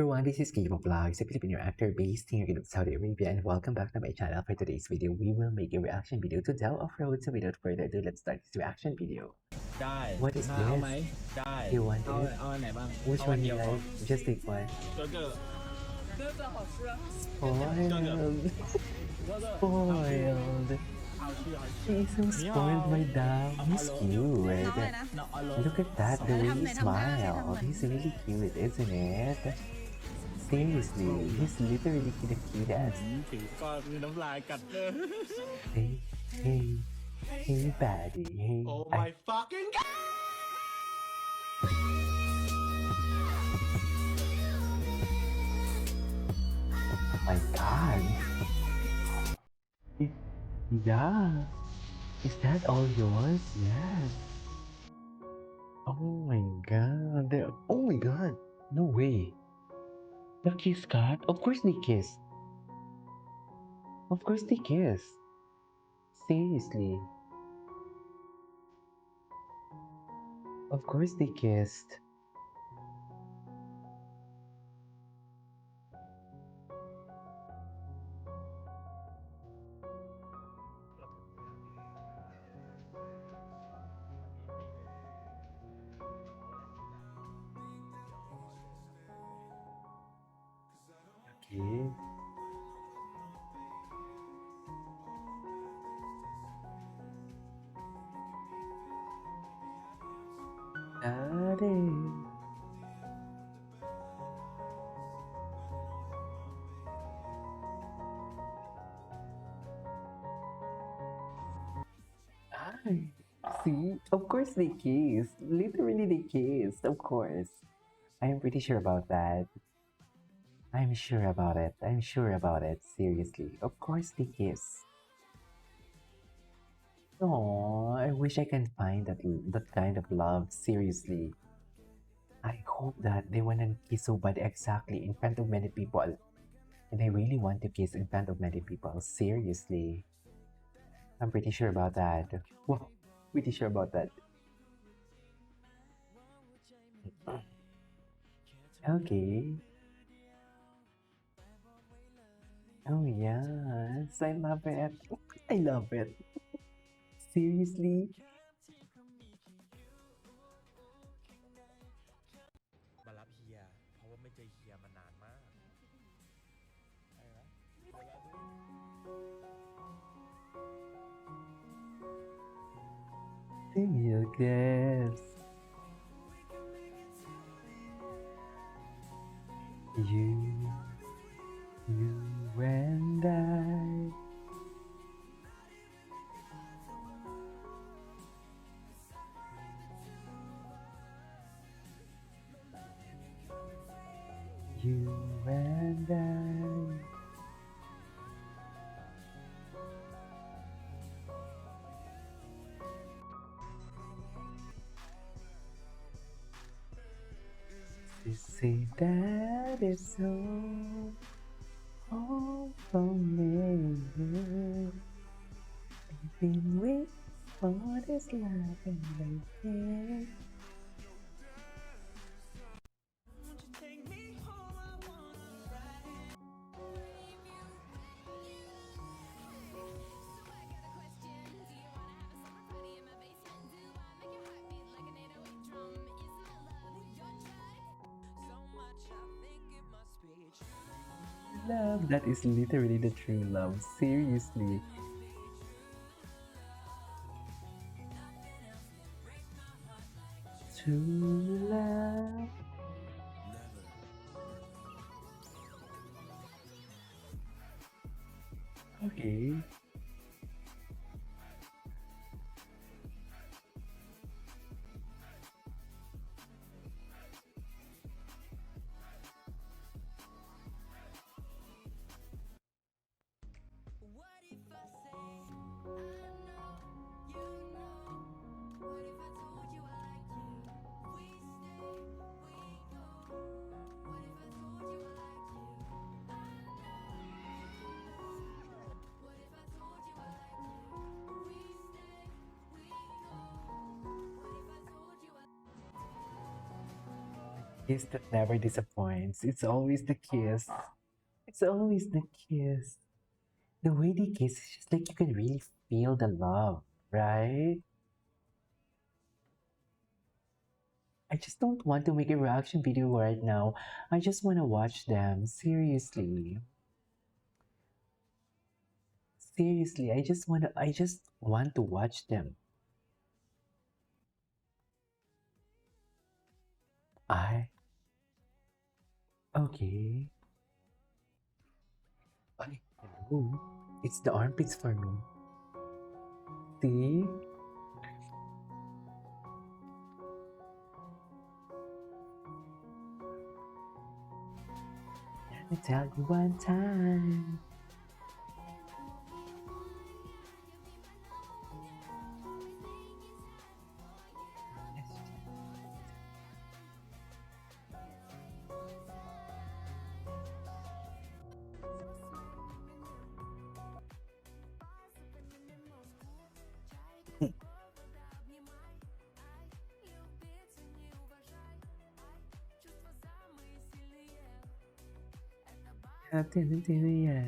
Everyone, this is Game of Vlogs, a Filipino actor based here in Saudi Arabia, and welcome back to my channel. For today's video, we will make a reaction video to Daou Offroad. So without further ado, let's start this reaction video. ได้ What is เอา this? ไหมได้ You want เอา it? เอาอันไหนบ้าง Which เอา one เดี you ยวพอ like? Just take one. 哥哥 Spoiled. 哥哥 Spoiled. เอาชื่อเอา He's so spoiled by Daou. He's cute. น้องเอารถ Look at that, the way he smiles. He's really cute, isn't it? Seriously, he's literally the cutest. ถือก้อนคือน้ำลายกัดเลย Hey, hey, hey, baddie, hey. Oh my fucking god! Oh my god. Yeah. Is that all yours? Yes. Oh my god. Oh my god. No way. The kiss cut? Of course they kissed. Of course they kissed. Seriously. Of course they kissed. Okay. Daddy. Ay, see, of course they kissed. Literally they kissed, of course. I'm pretty sure about that. I'm sure about it. I'm sure about it. Seriously. Of course they kiss. Oh, I wish I can find that kind of love. Seriously. I hope that they wanna kiss so bad exactly in front of many people. And I really want to kiss in front of many people. Seriously. I'm pretty sure about that. Well, pretty sure about that. Okay. Oh yes, I love it. I love it. Seriously? มารับเฮียเพราะว่าไม่เจอเฮียมานานมากอะไรนะ Still guess you and I. You and I. They say that it's all for me. I've been waiting for this love and waiting. Love, that is literally the true love. Seriously. True love. Okay. Kiss that never disappoints. It's always the kiss. It's always the kiss. The way they kiss is just like you can really feel the love, right? I just don't want to make a reaction video right now. I just want to watch them. Seriously. Seriously, I just want to watch them. I okay. Ay, hello. It's the armpits for me. See? Let me tell you one time. Yeah.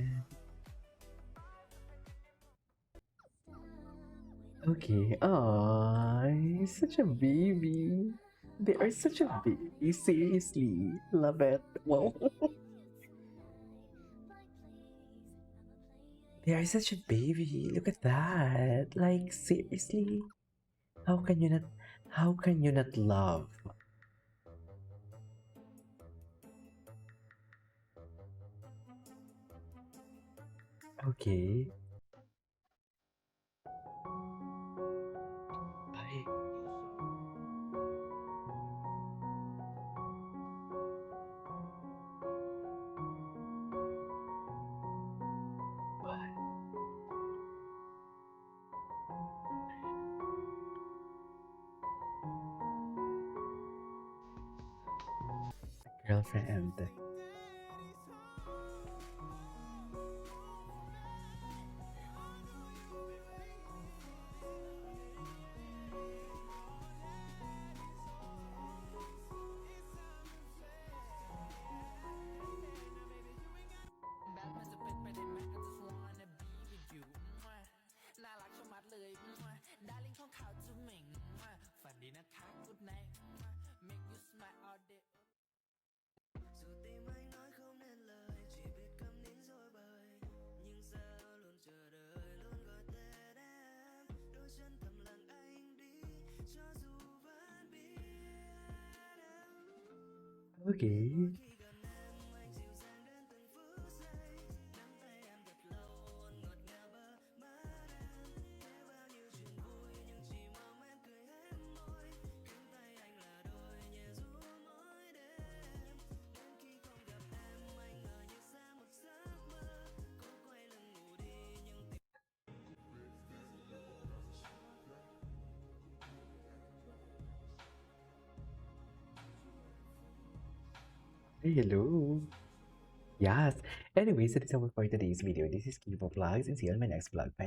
Okay. Oh, he's such a baby. They are such a baby. Seriously. Love it. Wow. They are such a baby. Look at that. Like, seriously. How can you not how can you not love? Okay. Ay, what? Girlfriend. Okay. Hey, hello. Yes. Anyways, that is all for today's video. This is Kibo Vlogs and see you on my next vlog. Bye.